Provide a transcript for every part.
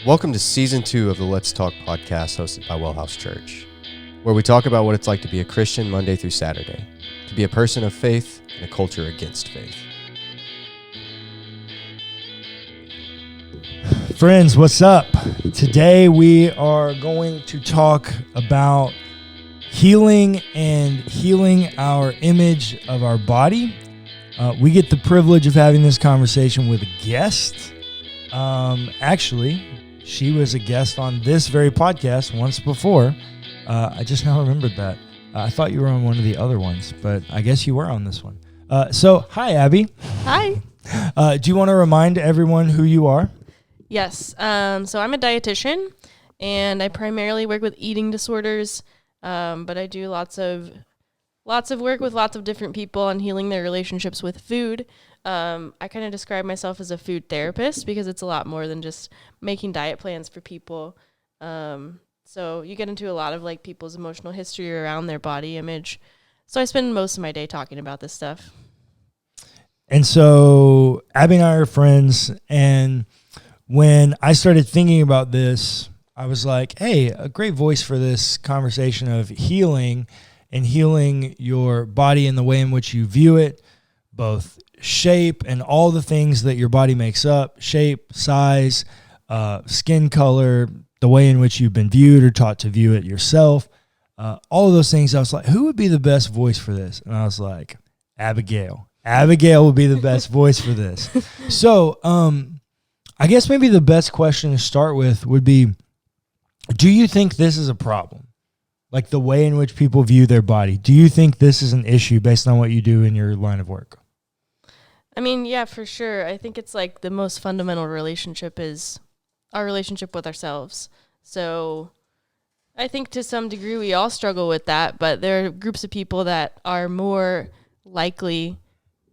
Welcome to Season 2 of the Let's Talk podcast hosted by WellHouse Church, where we talk about what it's like to be a Christian Monday through Saturday, to be a person of faith in a culture against faith. Friends, what's up? Today we are going to talk about healing and healing our image of our body. We get the privilege of having this conversation with a guest. Actually, she was a guest on this very podcast once before. I just now remembered that. I thought you were on one of the other ones, but I guess you were on this one. So, hi, Abbie. Hi. Do you want to remind everyone who you are? Yes. So I'm a dietitian, and I primarily work with eating disorders, but I do lots of work with lots of different people on healing their relationships with food. I kind of describe myself as a food therapist because it's a lot more than just making diet plans for people. So you get into a lot of like people's emotional history around their body image. So I spend most of my day talking about this stuff. And so Abbie and I are friends, and when I started thinking about this, I was like, hey, a great voice for this conversation of healing and healing your body in the way in which you view it, both shape and all the things that your body makes up, shape, size, skin color, the way in which you've been viewed or taught to view it yourself, all of those things. I was like, who would be the best voice for this? And I was like, Abigail. Abigail would be the best voice for this. So I guess maybe the best question to start with would be, do you think this is a problem? Like the way in which people view their body. Do you think this is an issue based on what you do in your line of work? I mean, yeah, for sure. I think it's like the most fundamental relationship is our relationship with ourselves. So I think to some degree we all struggle with that, but there are groups of people that are more likely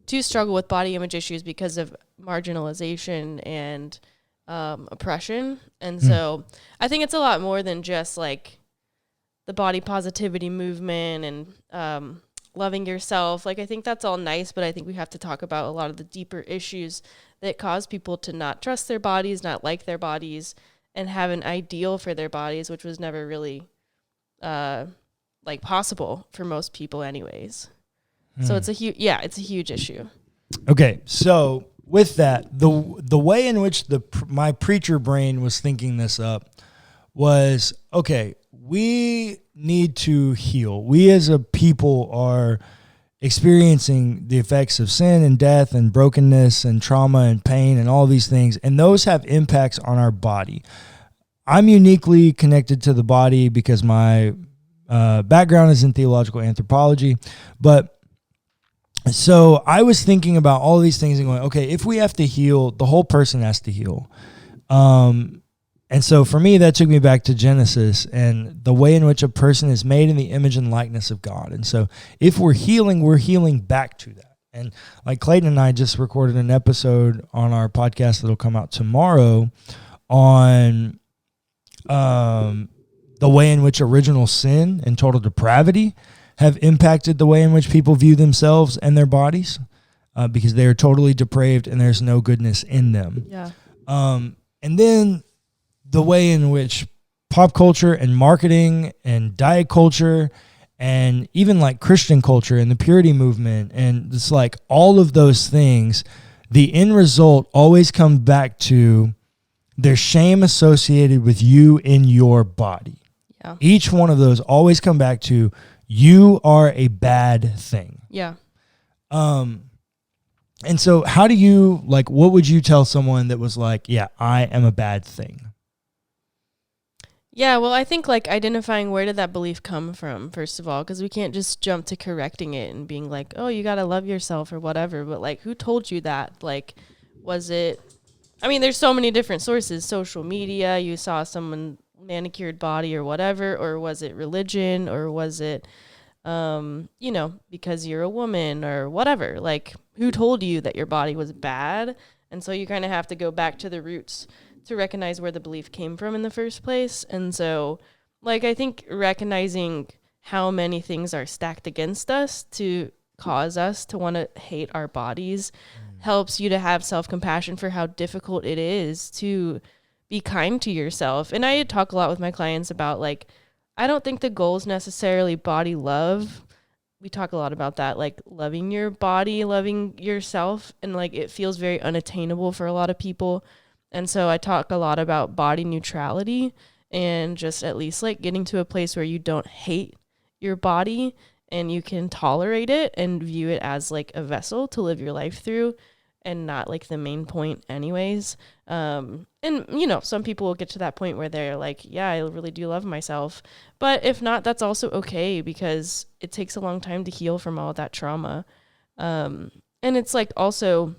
to struggle with body image issues because of marginalization and oppression. And so I think it's a lot more than just like the body positivity movement and loving yourself. Like, I think that's all nice, but I think we have to talk about a lot of the deeper issues that cause people to not trust their bodies, not like their bodies, and have an ideal for their bodies, which was never really like possible for most people anyways. So it's a huge issue. Okay, so with that, the way in which my preacher brain was thinking this up was, okay, we need to heal. We as a people are experiencing the effects of sin and death and brokenness and trauma and pain and all these things, and those have impacts on our body. I'm uniquely connected to the body because my background is in theological anthropology, but so I was thinking about all these things and going, okay, if we have to heal, the whole person has to heal. And so for me, that took me back to Genesis and the way in which a person is made in the image and likeness of God. And so if we're healing back to that. And like Clayton and I just recorded an episode on our podcast that'll come out tomorrow on the way in which original sin and total depravity have impacted the way in which people view themselves and their bodies because they are totally depraved and there's no goodness in them. Yeah. And then the way in which pop culture and marketing and diet culture and even like Christian culture and the purity movement and it's like all of those things, the end result always comes back to there's shame associated with you in your body. Yeah. Each one of those always come back to you are a bad thing. Yeah. And so how do you, like, what would you tell someone that was like, yeah, I am a bad thing? Yeah, well, I think like identifying where did that belief come from, first of all, because we can't just jump to correcting it and being like, oh, you got to love yourself or whatever. But like, who told you that? Like, was it, I mean, there's so many different sources, social media, you saw someone manicured body or whatever, or was it religion, or was it, because you're a woman or whatever? Like, who told you that your body was bad? And so you kind of have to go back to the roots to recognize where the belief came from in the first place. And so, like, I think recognizing how many things are stacked against us to cause us to want to hate our bodies helps you to have self-compassion for how difficult it is to be kind to yourself. And I talk a lot with my clients about like, I don't think the goal is necessarily body love. We talk a lot about that, like loving your body, loving yourself. And like, it feels very unattainable for a lot of people. And so I talk a lot about body neutrality and just at least like getting to a place where you don't hate your body and you can tolerate it and view it as like a vessel to live your life through and not like the main point anyways. And you know, some people will get to that point where they're like, yeah, I really do love myself. But if not, that's also okay because it takes a long time to heal from all that trauma. And it's like also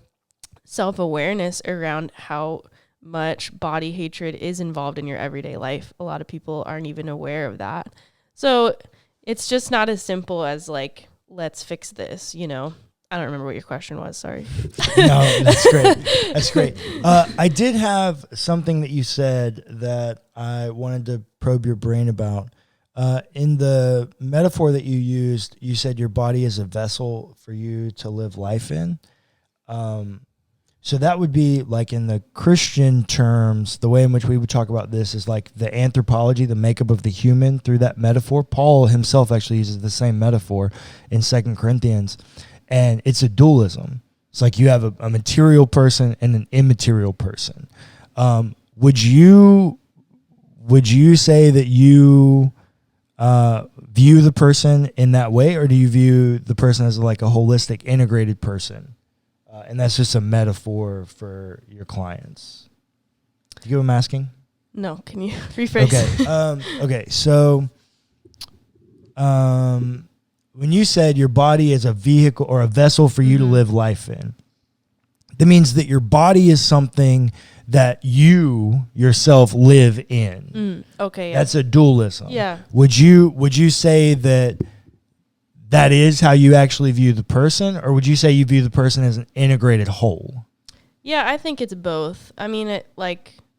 self-awareness around how much body hatred is involved in your everyday life. A lot of people aren't even aware of that. So it's just not as simple as like, let's fix this, you know? I don't remember what your question was. Sorry. No, that's great. That's great. I did have something that you said that I wanted to probe your brain about. In the metaphor that you used, you said your body is a vessel for you to live life in. So that would be like in the Christian terms, the way in which we would talk about this is like the anthropology, the makeup of the human through that metaphor. Paul himself actually uses the same metaphor in 2 Corinthians, and it's a dualism. It's like you have a material person and an immaterial person. Would you say that you view the person in that way, or do you view the person as like a holistic, integrated person? And that's just a metaphor for your clients. Do you get what I'm asking? No, can you rephrase? Okay. Okay. So, when you said your body is a vehicle or a vessel for you to live life in, that means that your body is something that you yourself live in. Okay. That's a dualism. Yeah. Would you say that is how you actually view the person, or would you say you view the person as an integrated whole? Yeah, I think it's both. I mean,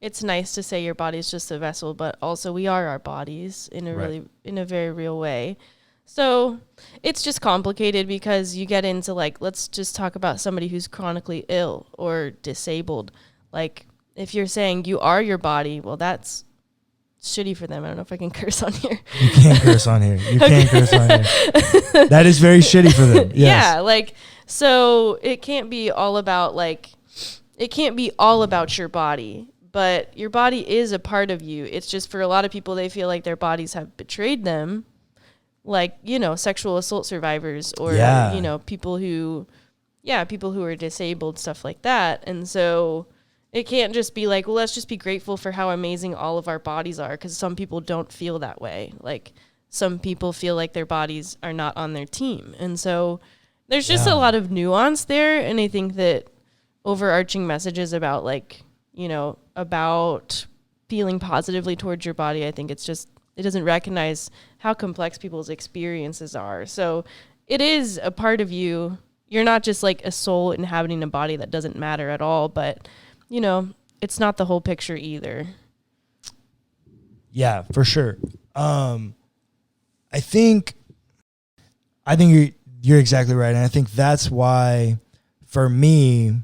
it's nice to say your body is just a vessel, but also we are our bodies in a very real way. So it's just complicated because you get into like, let's just talk about somebody who's chronically ill or disabled. Like if you're saying you are your body, well, that's shitty for them. I don't know if I can curse on here. You can't curse on here. You can't curse on here. That is very shitty for them. Yes. Yeah, like, so it can't be all about your body, but your body is a part of you. It's just for a lot of people, they feel like their bodies have betrayed them. Like, you know, sexual assault survivors or, you know, people who are disabled, stuff like that. And so it can't just be like, well, let's just be grateful for how amazing all of our bodies are, because some people don't feel that way. Like some people feel like their bodies are not on their team. And so there's just a lot of nuance there. And I think that overarching messages about like, you know, about feeling positively towards your body, I think it's just, it doesn't recognize how complex people's experiences are. So it is a part of you. You're not just like a soul inhabiting a body that doesn't matter at all, but you know, it's not the whole picture either. Yeah, for sure. I think you're exactly right. And I think that's why for me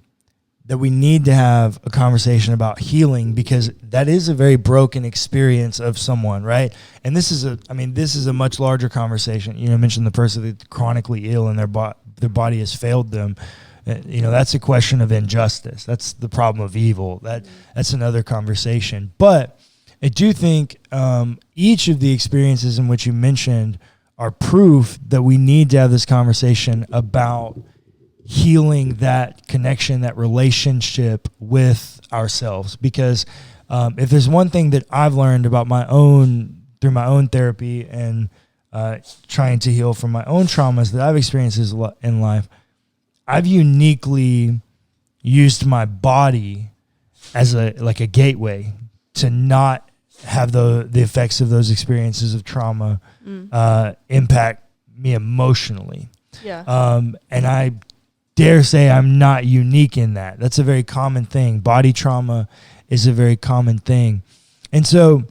that we need to have a conversation about healing, because that is a very broken experience of someone, right? And this is a much larger conversation. You know, I mentioned the person that's chronically ill and their body has failed them. You know, that's a question of injustice. That's the problem of evil. That's another conversation. But I do think each of the experiences in which you mentioned are proof that we need to have this conversation about healing that connection, that relationship with ourselves. Because if there's one thing that I've learned about through my own therapy and trying to heal from my own traumas that I've experienced in life, I've uniquely used my body as a gateway to not have the effects of those experiences of trauma impact me emotionally. Yeah. And I dare say I'm not unique in that. That's a very common thing. Body trauma is a very common thing. And so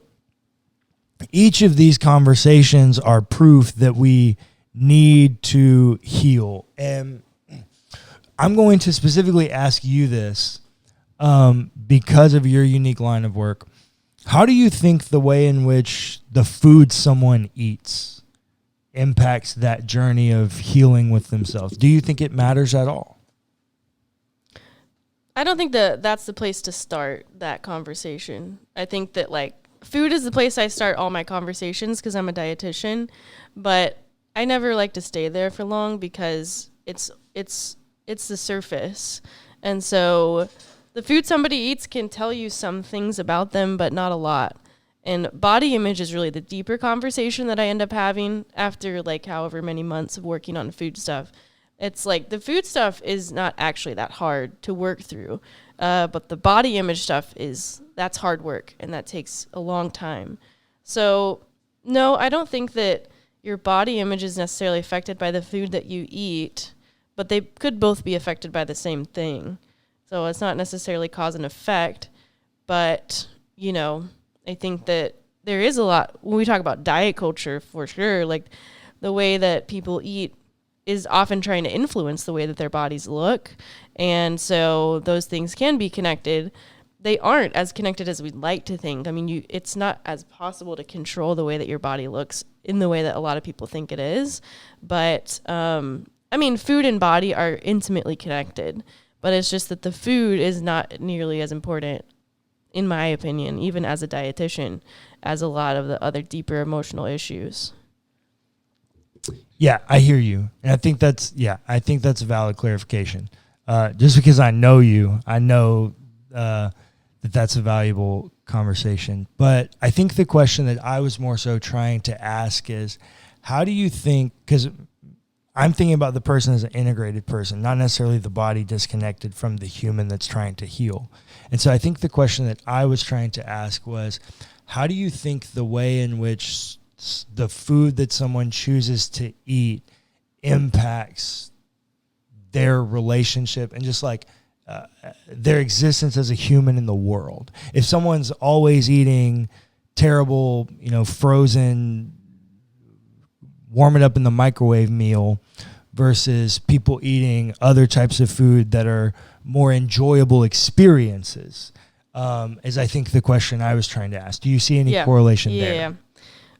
each of these conversations are proof that we need to heal. And I'm going to specifically ask you this. because of your unique line of work, how do you think the way in which the food someone eats impacts that journey of healing with themselves? Do you think it matters at all? I don't think that that's the place to start that conversation. I think that like food is the place I start all my conversations because I'm a dietitian, but I never like to stay there for long because it's the surface. And so the food somebody eats can tell you some things about them, but not a lot. And body image is really the deeper conversation that I end up having after like however many months of working on food stuff. It's like the food stuff is not actually that hard to work through, but the body image stuff that's hard work, and that takes a long time. So no, I don't think that your body image is necessarily affected by the food that you eat, but they could both be affected by the same thing. So it's not necessarily cause and effect, but, you know, I think that there is a lot, when we talk about diet culture, for sure, like the way that people eat is often trying to influence the way that their bodies look. And so those things can be connected. They aren't as connected as we'd like to think. I mean, it's not as possible to control the way that your body looks in the way that a lot of people think it is. But, I mean, food and body are intimately connected, but it's just that the food is not nearly as important, in my opinion, even as a dietitian, as a lot of the other deeper emotional issues. Yeah, I hear you. And I think that's a valid clarification. Just because I know you, I know that's a valuable conversation. But I think the question that I was more so trying to ask is, how do you think, because I'm thinking about the person as an integrated person, not necessarily the body disconnected from the human that's trying to heal. And so I think the question that I was trying to ask was, how do you think the way in which the food that someone chooses to eat impacts their relationship and just like their existence as a human in the world? If someone's always eating terrible, frozen, warm it up in the microwave meal versus people eating other types of food that are more enjoyable experiences, is I think the question I was trying to ask. Do you see any correlation there? Yeah.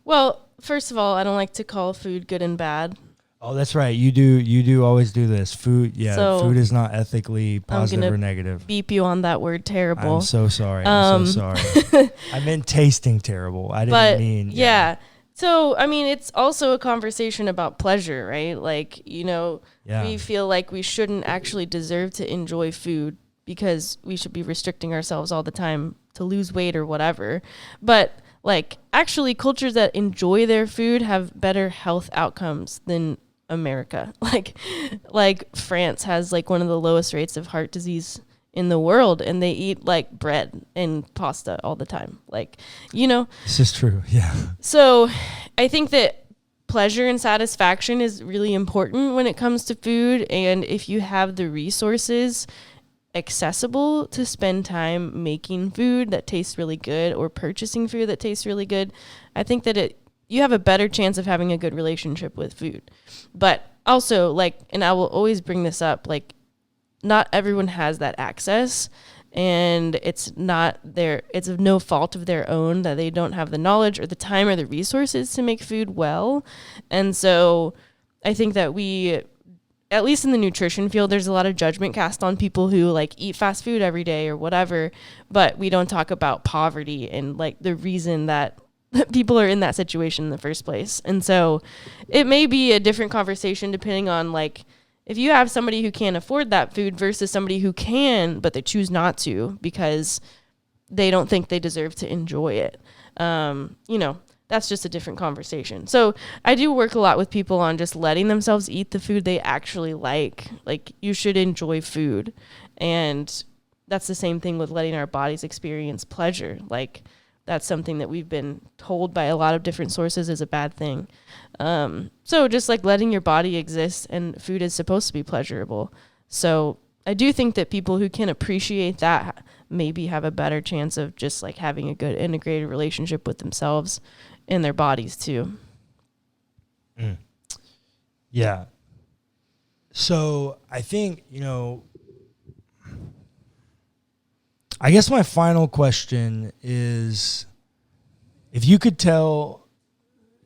Well, first of all, I don't like to call food good and bad. Oh, that's right. You do always do this. Food is not ethically positive or negative. Beep you on that word terrible. I'm so sorry. I'm so sorry. I meant tasting terrible. I didn't mean. Yeah. So, I mean, it's also a conversation about pleasure, right? Like, we feel like we shouldn't actually deserve to enjoy food because we should be restricting ourselves all the time to lose weight or whatever. But like, actually, cultures that enjoy their food have better health outcomes than America. Like France has like one of the lowest rates of heart disease in the world, and they eat like bread and pasta all the time. This is true. Yeah. So I think that pleasure and satisfaction is really important when it comes to food. And if you have the resources accessible to spend time making food that tastes really good or purchasing food that tastes really good, I think that you have a better chance of having a good relationship with food. But also, and I will always bring this up, not everyone has that access, and it's of no fault of their own that they don't have the knowledge or the time or the resources to make food well. And so I think that at least in the nutrition field, there's a lot of judgment cast on people who eat fast food every day or whatever, but we don't talk about poverty and the reason that people are in that situation in the first place. And so it may be a different conversation depending on if you have somebody who can't afford that food versus somebody who can, but they choose not to because they don't think they deserve to enjoy it. That's just a different conversation. So I do work a lot with people on just letting themselves eat the food they actually like. You should enjoy food. And that's the same thing with letting our bodies experience pleasure. That's something that we've been told by a lot of different sources is a bad thing. So just letting your body exist, and food is supposed to be pleasurable. So I do think that people who can appreciate that maybe have a better chance of just having a good integrated relationship with themselves and their bodies too. Yeah. So I think, I guess my final question is, if you could tell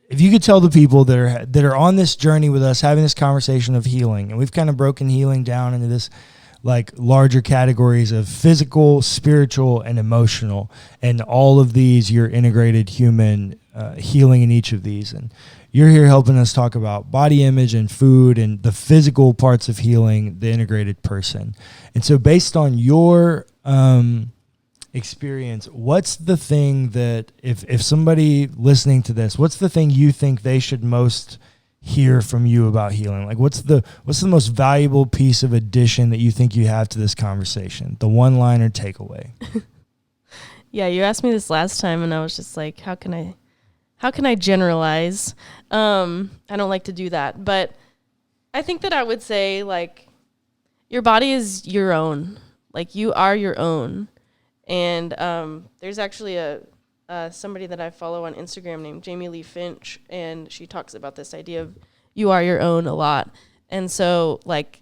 the people that are on this journey with us, having this conversation of healing, and we've kind of broken healing down into this like larger categories of physical, spiritual, and emotional, and all of these, your integrated human healing in each of these. And you're here helping us talk about body image and food and the physical parts of healing the integrated person. And so based on your experience, what's the thing that if somebody listening to this, what's the thing you think they should most hear from you about healing? Like what's the most valuable piece of addition that you think you have to this conversation? The one-liner takeaway. Yeah, you asked me this last time and I was just like, how can I generalize? I don't like to do that, but I think that I would say like your body is your own. Like you are your own. And there's actually somebody that I follow on Instagram named Jamie Lee Finch, and she talks about this idea of you are your own a lot. And so, like,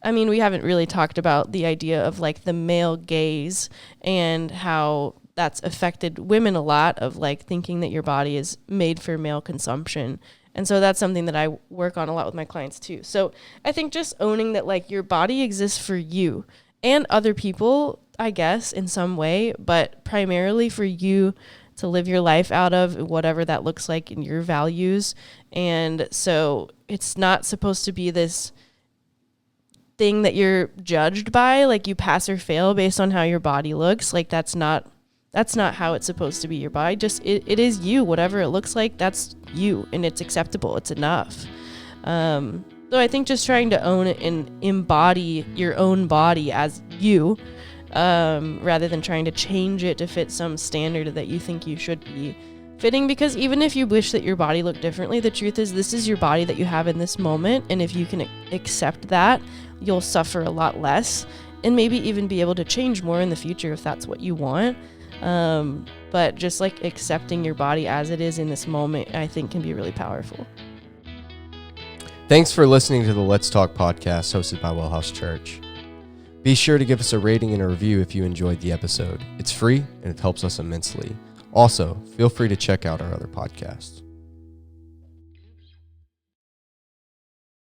I mean, we haven't really talked about the idea of, like, the male gaze and how that's affected women a lot, of, like, thinking that your body is made for male consumption. And so that's something that I work on a lot with my clients, too. So I think just owning that, like, your body exists for you and other people, I guess, in some way, but primarily for you to live your life out of, whatever that looks like in your values. And so it's not supposed to be this thing that you're judged by, like you pass or fail based on how your body looks. Like that's not how it's supposed to be. Your body just, it is you, whatever it looks like, that's you, and it's acceptable. It's enough. So I think just trying to own it and embody your own body as you, rather than trying to change it to fit some standard that you think you should be fitting. Because even if you wish that your body looked differently, the truth is this is your body that you have in this moment. And if you can accept that, you'll suffer a lot less and maybe even be able to change more in the future if that's what you want. But just like accepting your body as it is in this moment, I think can be really powerful. Thanks for listening to the Let's Talk podcast hosted by WellHouse Church. Be sure to give us a rating and a review if you enjoyed the episode. It's free and it helps us immensely. Also, feel free to check out our other podcasts.